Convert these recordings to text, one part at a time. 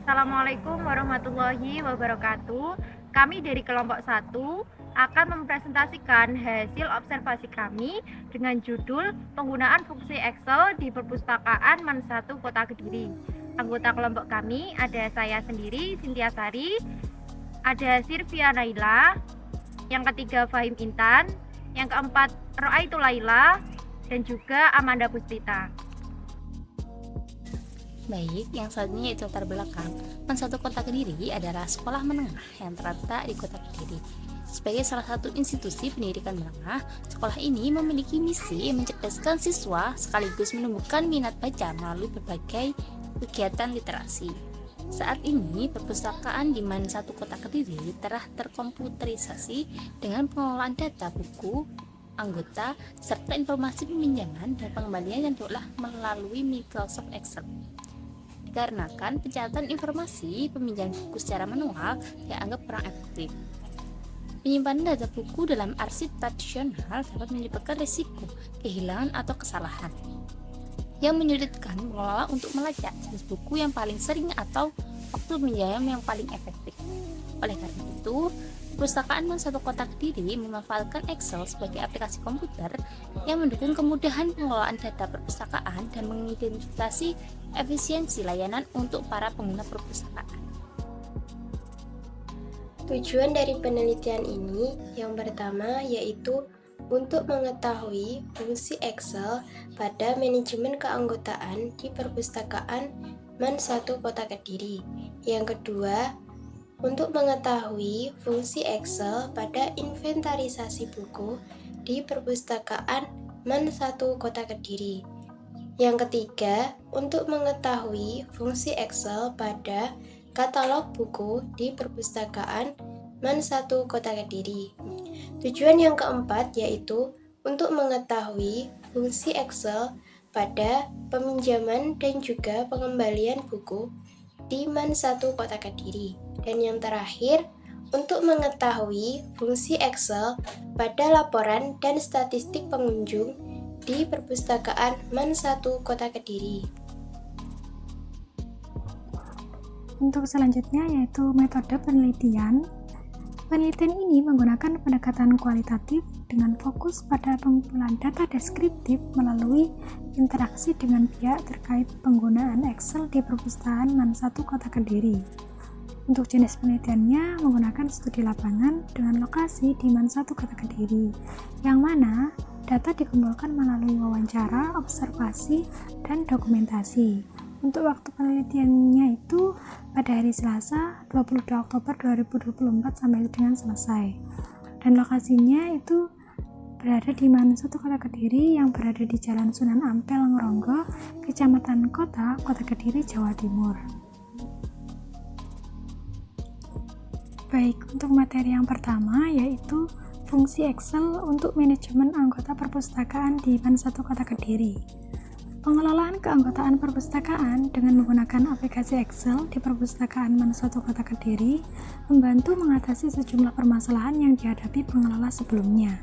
Assalamualaikum warahmatullahi wabarakatuh. Kami dari kelompok 1 akan mempresentasikan hasil observasi kami dengan judul penggunaan fungsi Excel di perpustakaan MAN 1 Kota Kediri. Anggota kelompok kami ada saya sendiri, Cynthia Sari, ada Sylvia Naila, yang ketiga Fahim Intan, yang keempat Roaitul Laila, dan juga Amanda Pustita. Baik, yang selanjutnya yaitu latar belakang. MAN 1 Kota Kediri adalah sekolah menengah yang terletak di Kota Kediri. Sebagai salah satu institusi pendidikan menengah, sekolah ini memiliki misi mencerdaskan siswa sekaligus menumbuhkan minat baca melalui berbagai kegiatan literasi. Saat ini, perpustakaan di MAN 1 Kota Kediri telah terkomputerisasi dengan pengelolaan data buku, anggota, serta informasi peminjaman dan pengembalian yang diolah melalui Microsoft Excel. Dikarenakan pencatatan informasi peminjaman buku secara manual dianggap kurang efektif. Penyimpanan data buku dalam arsip tradisional dapat menyebabkan risiko kehilangan atau kesalahan yang menyulitkan pengelola untuk melacak jenis buku yang paling sering atau waktu peminjaman yang paling efektif. Oleh karena itu, Perpustakaan MAN 1 Kota Kediri memanfaatkan Excel sebagai aplikasi komputer yang mendukung kemudahan pengelolaan data perpustakaan dan mengidentifikasi efisiensi layanan untuk para pengguna perpustakaan. Tujuan dari penelitian ini yang pertama yaitu untuk mengetahui fungsi Excel pada manajemen keanggotaan di perpustakaan MAN 1 Kota Kediri. Yang kedua, untuk mengetahui fungsi Excel pada inventarisasi buku di perpustakaan MAN 1 Kota Kediri. Yang ketiga, untuk mengetahui fungsi Excel pada katalog buku di perpustakaan MAN 1 Kota Kediri. Tujuan yang keempat yaitu untuk mengetahui fungsi Excel pada peminjaman dan juga pengembalian buku di MAN 1 Kota Kediri. Dan yang terakhir, untuk mengetahui fungsi Excel pada laporan dan statistik pengunjung di perpustakaan MAN 1 Kota Kediri. Untuk selanjutnya yaitu metode penelitian. Penelitian ini menggunakan pendekatan kualitatif dengan fokus pada pengumpulan data deskriptif melalui interaksi dengan pihak terkait penggunaan Excel di perpustakaan MAN 1 Kota Kediri. Untuk jenis penelitiannya menggunakan studi lapangan dengan lokasi di MAN 1 Kota Kediri, yang mana data dikumpulkan melalui wawancara, observasi, dan dokumentasi. Untuk waktu penelitiannya itu pada hari Selasa 22 Oktober 2024 sampai dengan selesai. Dan lokasinya itu berada di MAN 1 Kota Kediri yang berada di Jalan Sunan Ampel, Ngronggo, Kecamatan Kota Kediri, Jawa Timur. Baik, untuk materi yang pertama yaitu fungsi Excel untuk manajemen anggota perpustakaan di MAN 1 Kota Kediri. Pengelolaan keanggotaan perpustakaan dengan menggunakan aplikasi Excel di perpustakaan MAN 1 Kota Kediri membantu mengatasi sejumlah permasalahan yang dihadapi pengelola sebelumnya.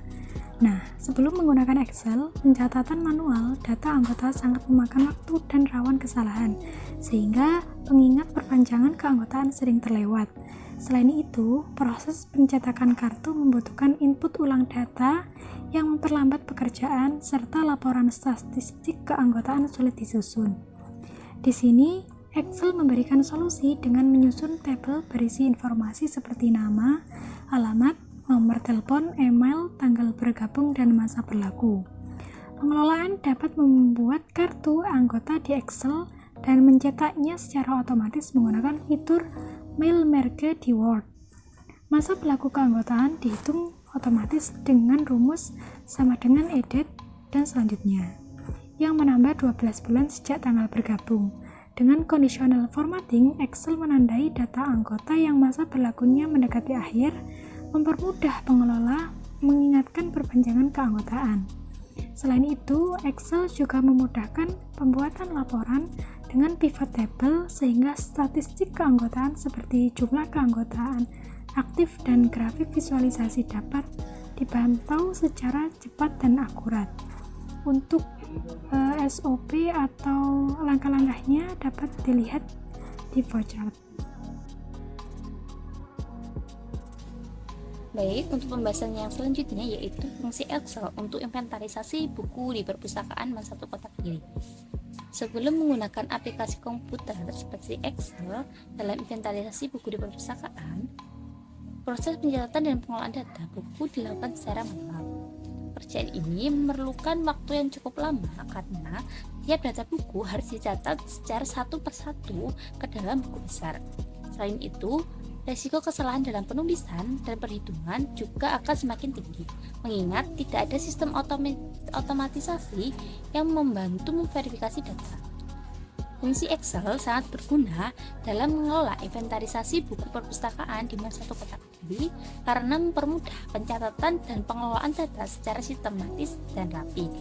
Nah, sebelum menggunakan Excel, pencatatan manual data anggota sangat memakan waktu dan rawan kesalahan, sehingga pengingat perpanjangan keanggotaan sering terlewat. Selain itu, proses pencetakan kartu membutuhkan input ulang data yang memperlambat pekerjaan serta laporan statistik keanggotaan sulit disusun. Di sini, Excel memberikan solusi dengan menyusun tabel berisi informasi seperti nama, alamat, nomor telepon, email, tanggal bergabung, dan masa berlaku. Pengelolaan dapat membuat kartu anggota di Excel dan mencetaknya secara otomatis menggunakan fitur Mail Merge di Word. Masa berlaku keanggotaan dihitung otomatis dengan rumus sama dengan edit dan selanjutnya, yang menambah 12 bulan sejak tanggal bergabung. Dengan conditional formatting, Excel menandai data anggota yang masa berlakunya mendekati akhir, mempermudah pengelola mengingatkan perpanjangan keanggotaan. Selain itu, Excel juga memudahkan pembuatan laporan dengan pivot table sehingga statistik keanggotaan seperti jumlah keanggotaan aktif dan grafik visualisasi dapat dipantau secara cepat dan akurat. Untuk SOP atau langkah-langkahnya dapat dilihat di flowchart. Baik, untuk pembahasan yang selanjutnya yaitu fungsi Excel untuk inventarisasi buku di perpustakaan satu Kota Kediri. Sebelum menggunakan aplikasi komputer seperti Excel dalam inventarisasi buku di perpustakaan, proses pencatatan dan pengelolaan data buku dilakukan secara manual. Pekerjaan ini memerlukan waktu yang cukup lama karena tiap data buku harus dicatat secara satu persatu ke dalam buku besar. Selain itu, resiko kesalahan dalam penulisan dan perhitungan juga akan semakin tinggi, mengingat tidak ada sistem otomatisasi yang membantu memverifikasi data. Fungsi Excel sangat berguna dalam mengelola inventarisasi buku perpustakaan di satu Kota Kediri karena mempermudah pencatatan dan pengelolaan data secara sistematis dan rapi.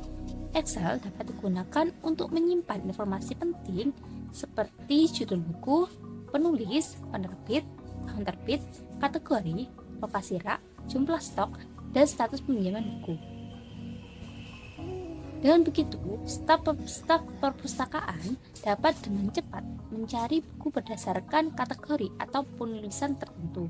Excel dapat digunakan untuk menyimpan informasi penting seperti judul buku, penulis, penerbit, tahun terbit, kategori, lokasi rak, jumlah stok, dan status pinjaman buku. Dengan begitu, staf perpustakaan dapat dengan cepat mencari buku berdasarkan kategori atau penulisan tertentu.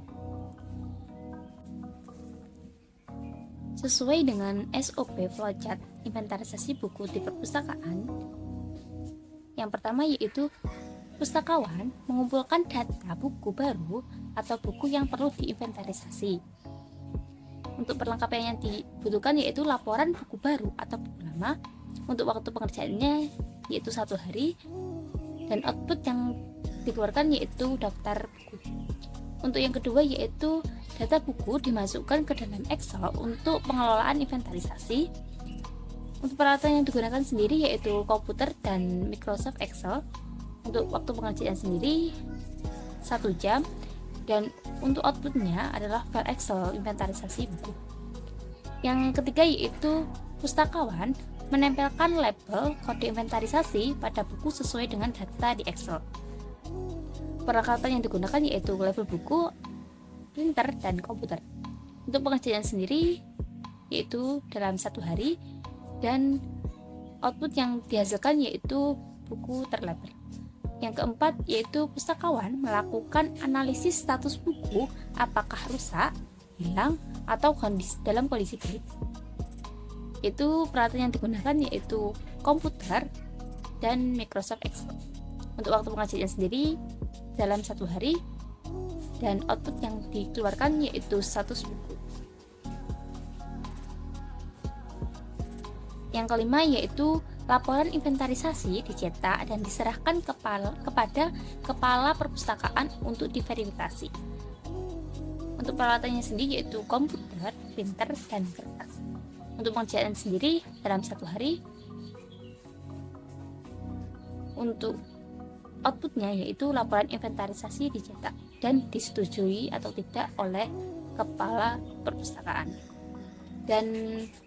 Sesuai dengan SOP flowchart inventarisasi buku di perpustakaan, yang pertama yaitu pustakawan mengumpulkan data buku baru atau buku yang perlu diinventarisasi. Untuk perlengkapan yang dibutuhkan yaitu laporan buku baru atau buku lama. Untuk waktu pengerjaannya yaitu 1 hari, dan output yang dikeluarkan yaitu daftar buku. Untuk yang kedua yaitu data buku dimasukkan ke dalam Excel untuk pengelolaan inventarisasi. Untuk peralatan yang digunakan sendiri yaitu komputer dan Microsoft Excel. Untuk waktu pengerjaan sendiri 1 jam, dan untuk outputnya adalah file Excel inventarisasi buku. Yang ketiga yaitu pustakawan menempelkan label kode inventarisasi pada buku sesuai dengan data di Excel. Peralatan yang digunakan yaitu label buku, printer, dan komputer. Untuk pengerjaan sendiri yaitu dalam 1 hari, dan output yang dihasilkan yaitu buku terlabel. Yang keempat yaitu pustakawan melakukan analisis status buku apakah rusak, hilang, atau dalam kondisi baik. Itu peralatan yang digunakan yaitu komputer dan Microsoft Excel. Untuk waktu pengerjaan sendiri dalam 1 hari, dan output yang dikeluarkan yaitu status buku. Yang kelima yaitu laporan inventarisasi dicetak dan diserahkan kepada kepala perpustakaan untuk diverifikasi. Untuk peralatannya sendiri yaitu komputer, printer, dan kertas. Untuk pengerjaan sendiri dalam 1 hari. Untuk outputnya yaitu laporan inventarisasi dicetak dan disetujui atau tidak oleh kepala perpustakaan. Dan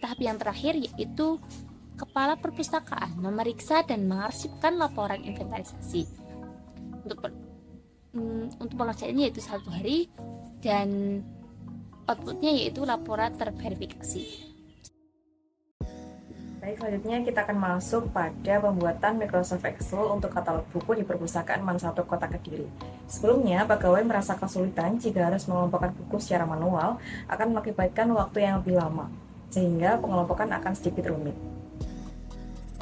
tahap yang terakhir yaitu kepala perpustakaan memeriksa dan mengarsipkan laporan inventarisasi. Untuk pengerjaannya yaitu 1 hari, dan outputnya yaitu laporan terverifikasi. Baik, selanjutnya kita akan masuk pada pembuatan Microsoft Excel untuk katalog buku di perpustakaan satu Kota Kediri. Sebelumnya, pegawai merasa kesulitan jika harus mengelompokkan buku secara manual akan mengakibatkan waktu yang lebih lama, sehingga pengelompokan akan sedikit rumit.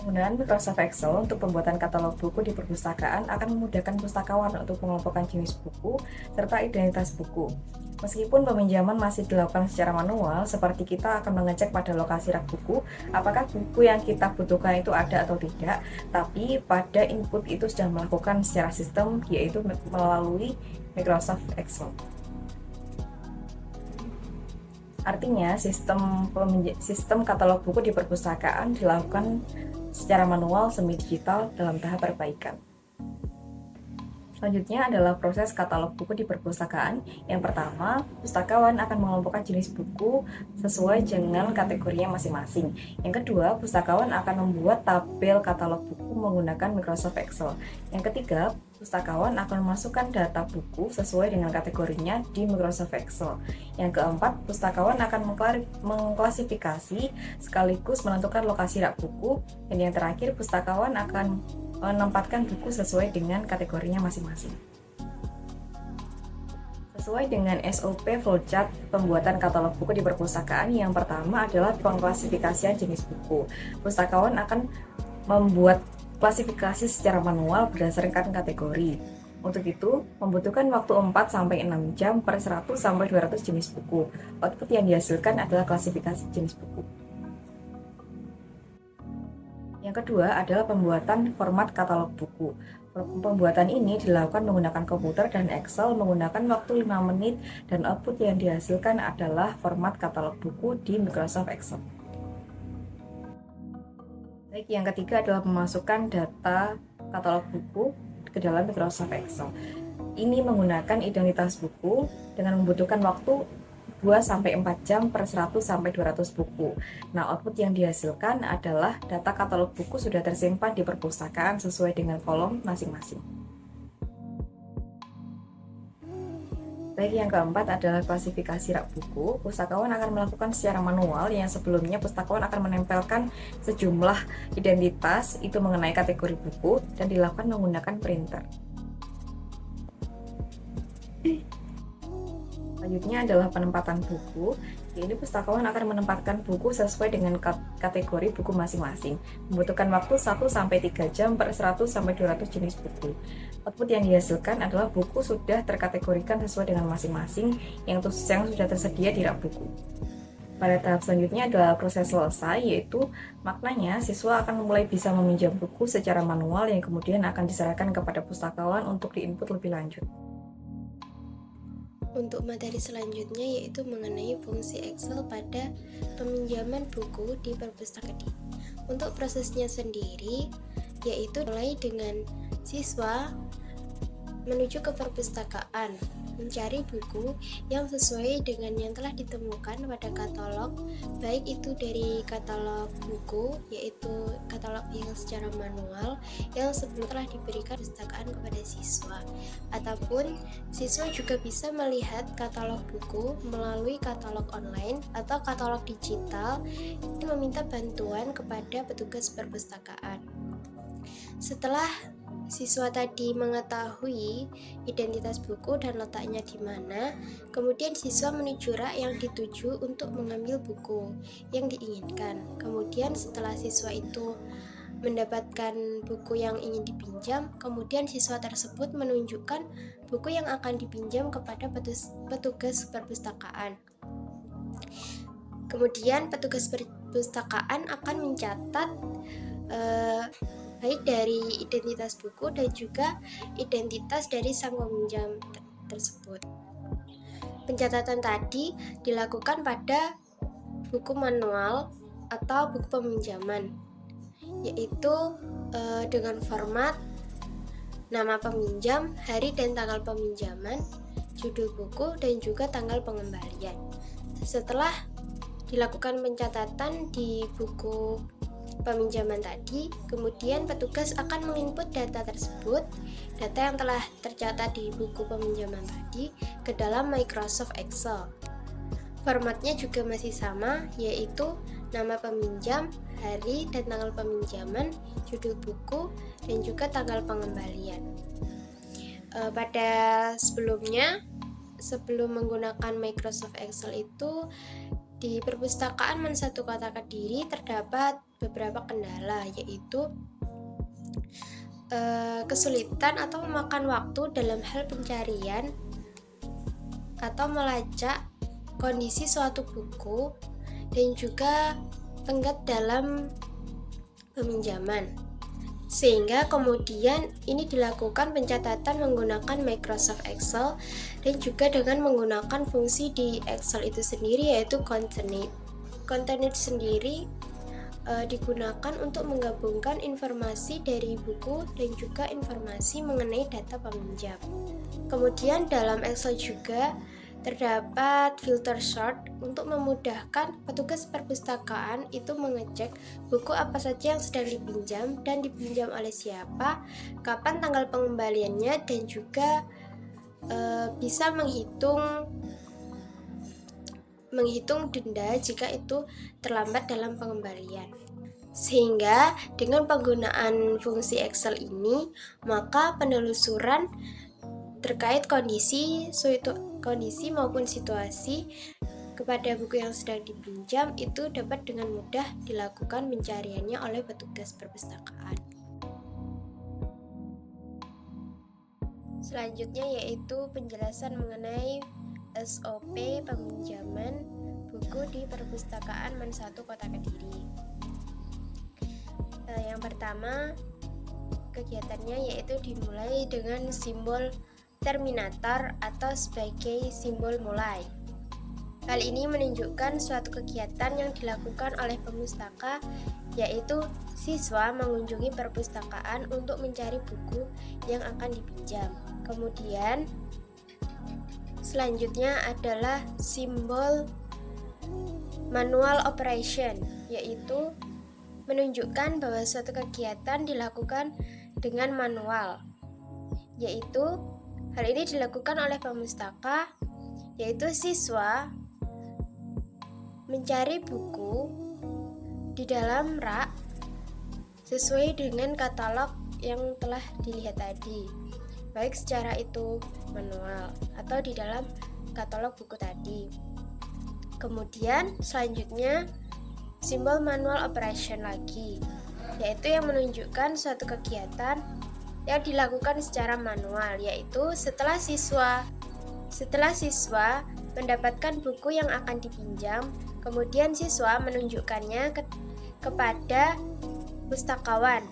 Penggunaan Microsoft Excel untuk pembuatan katalog buku di perpustakaan akan memudahkan pustakawan untuk mengelompokkan jenis buku serta identitas buku. Meskipun peminjaman masih dilakukan secara manual, seperti kita akan mengecek pada lokasi rak buku, apakah buku yang kita butuhkan itu ada atau tidak, tapi pada input itu sudah melakukan secara sistem, yaitu melalui Microsoft Excel. Artinya, sistem katalog buku di perpustakaan dilakukan secara manual semi digital dalam tahap perbaikan. Selanjutnya adalah proses katalog buku di perpustakaan. Yang pertama, pustakawan akan mengelompokkan jenis buku sesuai dengan kategorinya masing-masing. Yang kedua, pustakawan akan membuat tabel katalog buku menggunakan Microsoft Excel. Yang ketiga, pustakawan akan memasukkan data buku sesuai dengan kategorinya di Microsoft Excel. Yang keempat, pustakawan akan mengklasifikasi sekaligus menentukan lokasi rak buku. Dan yang terakhir, pustakawan akan menempatkan buku sesuai dengan kategorinya masing-masing. Sesuai dengan SOP flowchart pembuatan katalog buku di perpustakaan, yang pertama adalah pengklasifikasian jenis buku. Pustakawan akan membuat klasifikasi secara manual berdasarkan kategori. Untuk itu, membutuhkan waktu 4-6 jam per 100-200 jenis buku. Output yang dihasilkan adalah klasifikasi jenis buku. Yang kedua adalah pembuatan format katalog buku. Pembuatan ini dilakukan menggunakan komputer dan Excel menggunakan waktu 5 menit dan output yang dihasilkan adalah format katalog buku di Microsoft Excel. Baik, yang ketiga adalah memasukkan data katalog buku ke dalam Microsoft Excel. Ini menggunakan identitas buku dengan membutuhkan waktu 2-4 jam per 100-200 buku. Nah, output yang dihasilkan adalah data katalog buku sudah tersimpan di perpustakaan sesuai dengan kolom masing-masing. Baik, yang keempat adalah klasifikasi rak buku. Pustakawan akan melakukan secara manual, yang sebelumnya pustakawan akan menempelkan sejumlah identitas itu mengenai kategori buku dan dilakukan menggunakan printer. Selanjutnya adalah penempatan buku. Ini pustakawan akan menempatkan buku sesuai dengan kategori buku masing-masing. Membutuhkan waktu 1-3 jam per 100-200 jenis buku. Output yang dihasilkan adalah buku sudah terkategorikan sesuai dengan masing-masing yang sudah tersedia di rak buku. Pada tahap selanjutnya adalah proses selesai, yaitu maknanya siswa akan mulai bisa meminjam buku secara manual yang kemudian akan diserahkan kepada pustakawan untuk diinput lebih lanjut. Untuk materi selanjutnya yaitu mengenai fungsi Excel pada peminjaman buku di perpustakaan. Untuk prosesnya sendiri yaitu mulai dengan siswa menuju ke perpustakaan, mencari buku yang sesuai dengan yang telah ditemukan pada katalog, baik itu dari katalog buku, yaitu katalog yang secara manual yang sebelum telah diberikan perpustakaan kepada siswa, ataupun siswa juga bisa melihat katalog buku melalui katalog online atau katalog digital dan meminta bantuan kepada petugas perpustakaan. Setelah siswa tadi mengetahui identitas buku dan letaknya di mana, kemudian siswa menuju rak yang dituju untuk mengambil buku yang diinginkan. Kemudian setelah siswa itu mendapatkan buku yang ingin dipinjam, kemudian siswa tersebut menunjukkan buku yang akan dipinjam kepada petugas perpustakaan. Kemudian petugas perpustakaan akan mencatat baik dari identitas buku dan juga identitas dari sang peminjam tersebut. Pencatatan tadi dilakukan pada buku manual atau buku peminjaman, yaitu dengan format nama peminjam, hari dan tanggal peminjaman, judul buku, dan juga tanggal pengembalian. Setelah dilakukan pencatatan di buku peminjaman tadi, kemudian petugas akan menginput data tersebut, data yang telah tercatat di buku peminjaman tadi, ke dalam Microsoft Excel. Formatnya juga masih sama, yaitu nama peminjam, hari dan tanggal peminjaman, judul buku, dan juga tanggal pengembalian. Pada sebelumnya, sebelum menggunakan Microsoft Excel itu, di perpustakaan Men1 Kota Kediri terdapat beberapa kendala, yaitu kesulitan atau memakan waktu dalam hal pencarian atau melacak kondisi suatu buku dan juga tenggat dalam peminjaman, sehingga kemudian ini dilakukan pencatatan menggunakan Microsoft Excel dan juga dengan menggunakan fungsi di Excel itu sendiri, yaitu concatenate. Concatenate sendiri digunakan untuk menggabungkan informasi dari buku dan juga informasi mengenai data peminjam. Kemudian dalam Excel juga terdapat filter sort untuk memudahkan petugas perpustakaan itu mengecek buku apa saja yang sedang dipinjam dan dipinjam oleh siapa, kapan tanggal pengembaliannya, dan juga bisa menghitung denda jika itu terlambat dalam pengembalian. Sehingga dengan penggunaan fungsi Excel ini, maka penelusuran terkait kondisi maupun situasi kepada buku yang sedang dipinjam itu dapat dengan mudah dilakukan pencariannya oleh petugas perpustakaan. Selanjutnya yaitu penjelasan mengenai SOP peminjaman buku di perpustakaan Men 1 Kota Kediri. Yang pertama, kegiatannya yaitu dimulai dengan simbol terminator atau sebagai simbol mulai. Hal ini menunjukkan suatu kegiatan yang dilakukan oleh pemustaka, yaitu siswa mengunjungi perpustakaan untuk mencari buku yang akan dipinjam. Kemudian, selanjutnya adalah simbol manual operation, yaitu menunjukkan bahwa suatu kegiatan dilakukan dengan manual, yaitu hal ini dilakukan oleh pemustaka, yaitu siswa mencari buku di dalam rak sesuai dengan katalog yang telah dilihat tadi, baik secara itu manual atau di dalam katalog buku tadi. Kemudian selanjutnya simbol manual operation lagi, yaitu yang menunjukkan suatu kegiatan yang dilakukan secara manual, yaitu setelah siswa mendapatkan buku yang akan dipinjam, kemudian siswa menunjukkannya kepada pustakawan.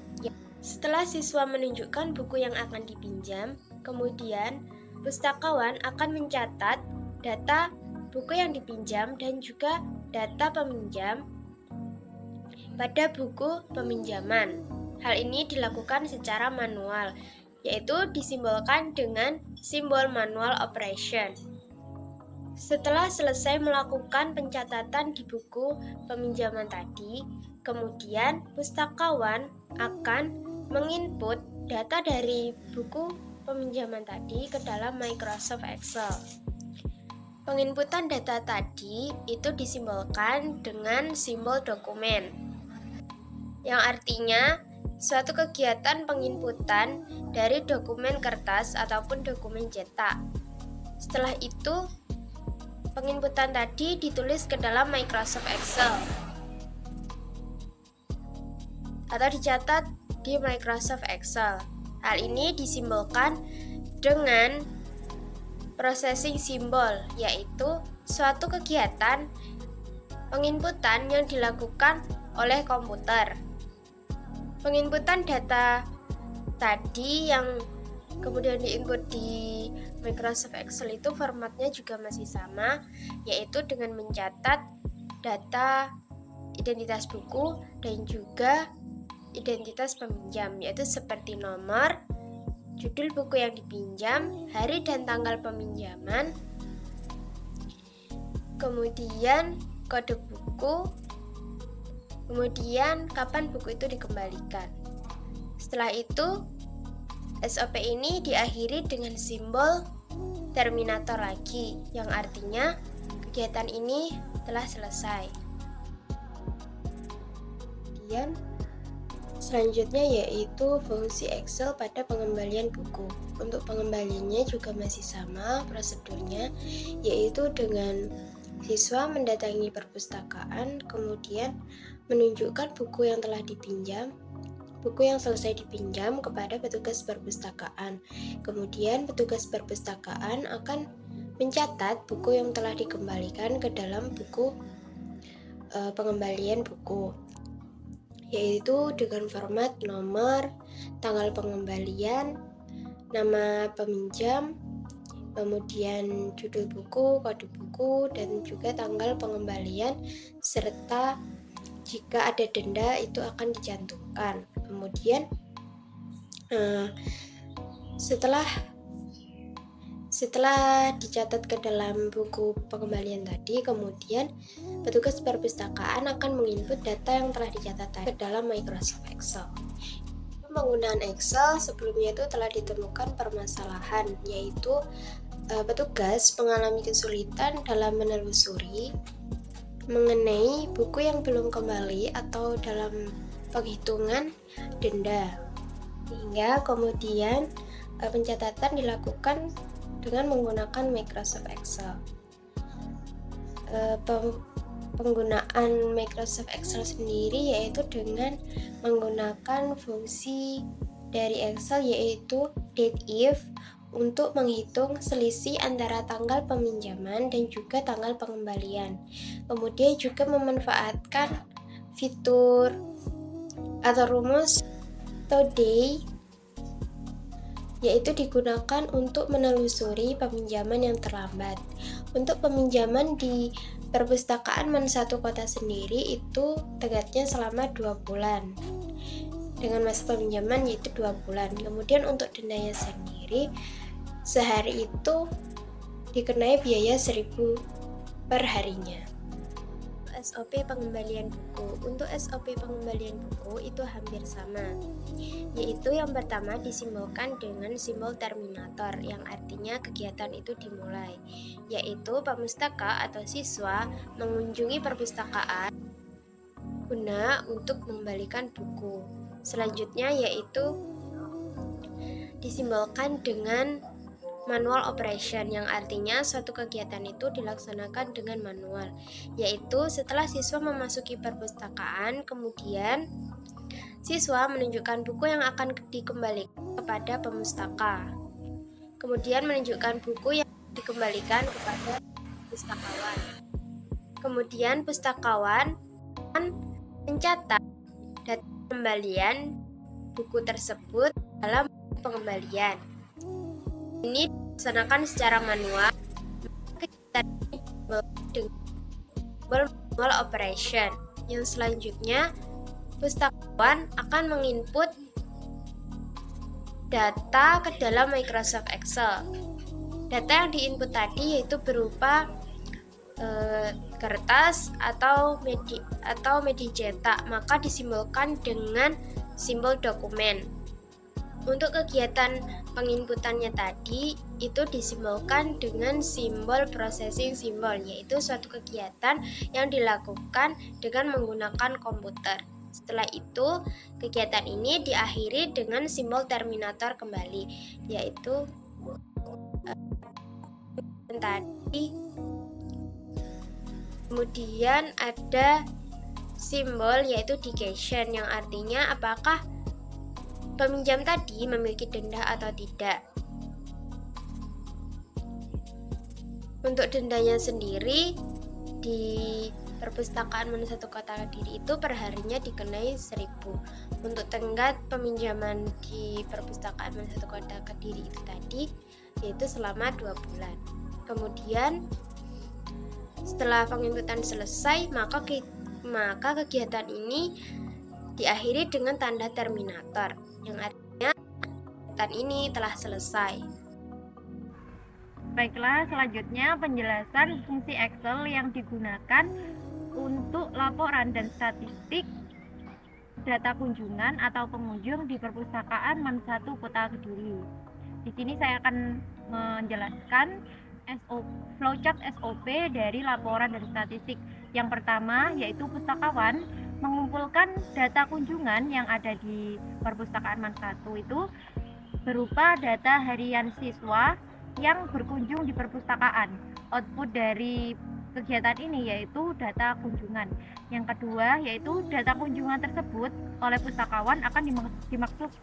Setelah siswa menunjukkan buku yang akan dipinjam, kemudian pustakawan akan mencatat data buku yang dipinjam dan juga data peminjam pada buku peminjaman. Hal ini dilakukan secara manual, yaitu disimbolkan dengan simbol manual operation. Setelah selesai melakukan pencatatan di buku peminjaman tadi, kemudian pustakawan akan menginput data dari buku peminjaman tadi ke dalam Microsoft Excel. Penginputan data tadi itu disimbolkan dengan simbol dokumen, yang artinya suatu kegiatan penginputan dari dokumen kertas ataupun dokumen cetak. Setelah itu, penginputan tadi ditulis ke dalam Microsoft Excel atau dicatat di Microsoft Excel. Hal ini disimbolkan dengan processing simbol, yaitu suatu kegiatan penginputan yang dilakukan oleh komputer. Penginputan data tadi yang kemudian diinput di Microsoft Excel itu formatnya juga masih sama, yaitu dengan mencatat data identitas buku dan juga identitas peminjam, yaitu seperti nomor, judul buku yang dipinjam, hari dan tanggal peminjaman, kemudian kode buku, kemudian kapan buku itu dikembalikan. Setelah itu, SOP ini diakhiri dengan simbol terminator lagi, yang artinya kegiatan ini telah selesai. Kemudian selanjutnya yaitu fungsi Excel pada pengembalian buku. Untuk pengembaliannya juga masih sama prosedurnya, yaitu dengan siswa mendatangi perpustakaan, kemudian menunjukkan buku yang telah dipinjam, buku yang selesai dipinjam kepada petugas perpustakaan. Kemudian petugas perpustakaan akan mencatat buku yang telah dikembalikan ke dalam buku pengembalian buku, yaitu dengan format nomor, tanggal pengembalian, nama peminjam, kemudian judul buku, kode buku, dan juga tanggal pengembalian, serta jika ada denda itu akan dicantumkan. Kemudian setelah dicatat ke dalam buku pengembalian tadi, kemudian petugas perpustakaan akan menginput data yang telah dicatat ke dalam Microsoft Excel. Penggunaan Excel sebelumnya itu telah ditemukan permasalahan, yaitu petugas mengalami kesulitan dalam menelusuri mengenai buku yang belum kembali atau dalam penghitungan denda, hingga kemudian pencatatan dilakukan dengan menggunakan Microsoft Excel. Penggunaan Microsoft Excel sendiri yaitu dengan menggunakan fungsi dari Excel yaitu DATEIF untuk menghitung selisih antara tanggal peminjaman dan juga tanggal pengembalian. Kemudian juga memanfaatkan fitur atau rumus atau day yaitu digunakan untuk menelusuri peminjaman yang terlambat. Untuk peminjaman di perpustakaan MAN1 Kota sendiri itu tenggatnya selama 2 bulan dengan masa peminjaman yaitu 2 bulan. Kemudian untuk dendanya sendiri sehari itu dikenai biaya 1.000 per harinya. SOP pengembalian buku. Untuk SOP pengembalian buku itu hampir sama, yaitu yang pertama disimbolkan dengan simbol terminator yang artinya kegiatan itu dimulai, yaitu pemustaka atau siswa mengunjungi perpustakaan guna untuk mengembalikan buku. Selanjutnya yaitu disimbolkan dengan manual operation yang artinya suatu kegiatan itu dilaksanakan dengan manual, yaitu setelah siswa memasuki perpustakaan, kemudian siswa menunjukkan buku yang akan dikembalikan kepada pemustaka, kemudian menunjukkan buku yang dikembalikan kepada pustakawan, kemudian pustakawan mencatat data pengembalian buku tersebut dalam pengembalian. Ini dilaksanakan secara manual. Kita dengan manual operation. Yang selanjutnya, pustakawan akan menginput data ke dalam Microsoft Excel. Data yang diinput tadi yaitu berupa kertas atau media cetak, maka disimbolkan dengan simbol dokumen. Untuk kegiatan penginputannya tadi itu disimbolkan dengan simbol processing symbol, yaitu suatu kegiatan yang dilakukan dengan menggunakan komputer. Setelah itu, kegiatan ini diakhiri dengan simbol terminator kembali, yaitu tadi. Kemudian ada simbol yaitu negation yang artinya apakah peminjam tadi memiliki denda atau tidak. Untuk dendanya sendiri di perpustakaan MAN1 Kota Kediri itu perharinya dikenai 1.000. Untuk tenggat peminjaman di perpustakaan MAN1 Kota Kediri itu tadi yaitu selama 2 bulan. Kemudian setelah penginputan selesai, maka kegiatan ini diakhiri dengan tanda terminator yang artinya kegiatan ini telah selesai. Baiklah, selanjutnya penjelasan fungsi Excel yang digunakan untuk laporan dan statistik data kunjungan atau pengunjung di perpustakaan MAN1 Kota Kediri. Di sini saya akan menjelaskan flowchart SOP dari laporan dan statistik. Yang pertama yaitu pustakawan mengumpulkan data kunjungan yang ada di perpustakaan MAN1 itu berupa data harian siswa yang berkunjung di perpustakaan. Output dari kegiatan ini yaitu data kunjungan. Yang kedua yaitu data kunjungan tersebut oleh pustakawan akan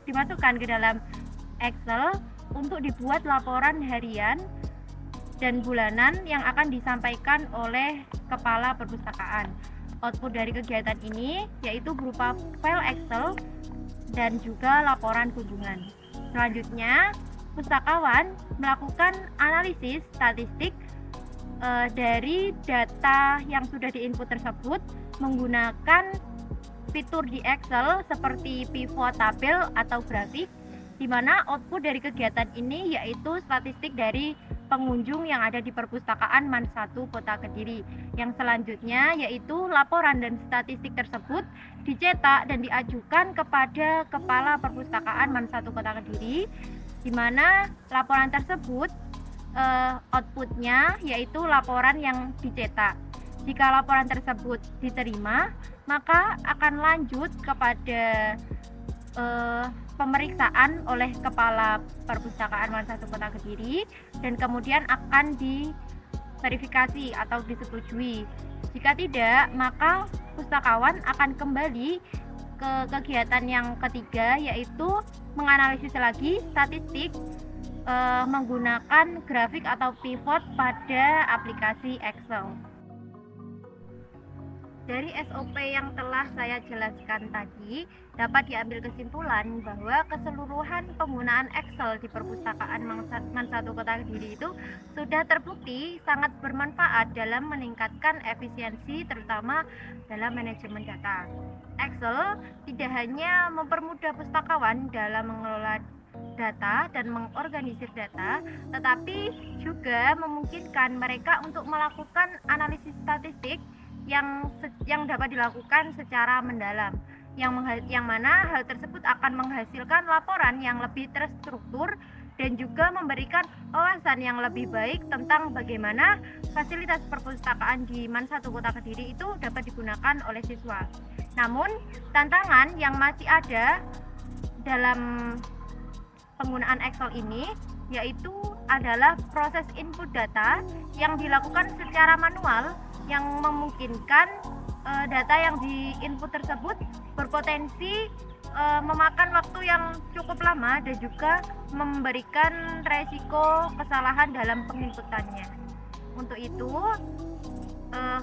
dimasukkan ke dalam Excel untuk dibuat laporan harian dan bulanan yang akan disampaikan oleh kepala perpustakaan. Output dari kegiatan ini yaitu berupa file Excel dan juga laporan kunjungan. Selanjutnya, pustakawan melakukan analisis statistik dari data yang sudah diinput tersebut menggunakan fitur di Excel seperti pivot tabel atau grafik, di mana output dari kegiatan ini yaitu statistik dari pengunjung yang ada di perpustakaan MAN1 Kota Kediri. Yang selanjutnya yaitu laporan dan statistik tersebut dicetak dan diajukan kepada Kepala Perpustakaan MAN1 Kota Kediri, di mana laporan tersebut outputnya yaitu laporan yang dicetak. Jika laporan tersebut diterima, maka akan lanjut kepada pemeriksaan oleh Kepala Perpustakaan Man 1 Kota Kediri dan kemudian akan diverifikasi atau disetujui. Jika tidak, maka pustakawan akan kembali ke kegiatan yang ketiga, yaitu menganalisis lagi statistik menggunakan grafik atau pivot pada aplikasi Excel. Dari SOP yang telah saya jelaskan tadi, dapat diambil kesimpulan bahwa keseluruhan penggunaan Excel di perpustakaan Man 1 Kota Kediri itu sudah terbukti sangat bermanfaat dalam meningkatkan efisiensi, terutama dalam manajemen data. Excel tidak hanya mempermudah pustakawan dalam mengelola data dan mengorganisir data, tetapi juga memungkinkan mereka untuk melakukan analisis statistik yang dapat dilakukan secara mendalam, yang mana hal tersebut akan menghasilkan laporan yang lebih terstruktur dan juga memberikan wawasan yang lebih baik tentang bagaimana fasilitas perpustakaan di Man 1 Kota Kediri itu dapat digunakan oleh siswa. Namun, tantangan yang masih ada dalam penggunaan Excel ini yaitu adalah proses input data yang dilakukan secara manual, yang memungkinkan data yang diinput tersebut berpotensi memakan waktu yang cukup lama dan juga memberikan resiko kesalahan dalam penginputannya. Untuk itu,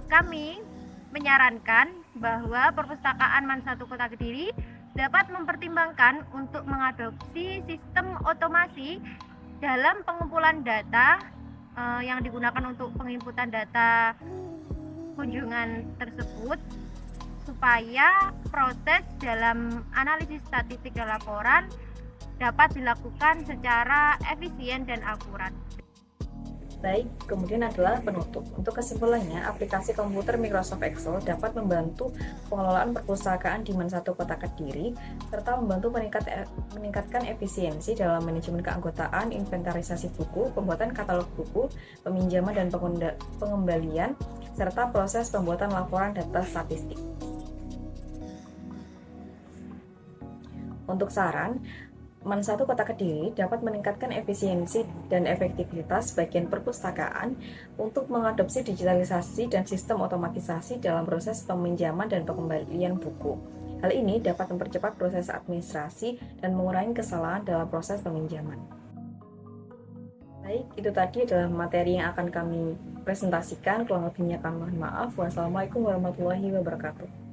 kami menyarankan bahwa perpustakaan Man 1 Kota Kediri dapat mempertimbangkan untuk mengadopsi sistem otomasi dalam pengumpulan data yang digunakan untuk penginputan data kunjungan tersebut, supaya proses dalam analisis statistik dan laporan dapat dilakukan secara efisien dan akurat. Baik, kemudian adalah penutup. Untuk kesimpulannya, aplikasi komputer Microsoft Excel dapat membantu pengelolaan perpustakaan di Man 1 Kota Kediri, serta membantu meningkatkan efisiensi dalam manajemen keanggotaan, inventarisasi buku, pembuatan katalog buku, peminjaman dan pengembalian, serta proses pembuatan laporan data statistik. Untuk saran, Man 1 Kota Kediri dapat meningkatkan efisiensi dan efektivitas bagian perpustakaan untuk mengadopsi digitalisasi dan sistem otomatisasi dalam proses peminjaman dan pengembalian buku. Hal ini dapat mempercepat proses administrasi dan mengurangi kesalahan dalam proses peminjaman. Baik, itu tadi adalah materi yang akan kami presentasikan. Kurang lebihnya kami mohon maaf. Wassalamualaikum warahmatullahi wabarakatuh.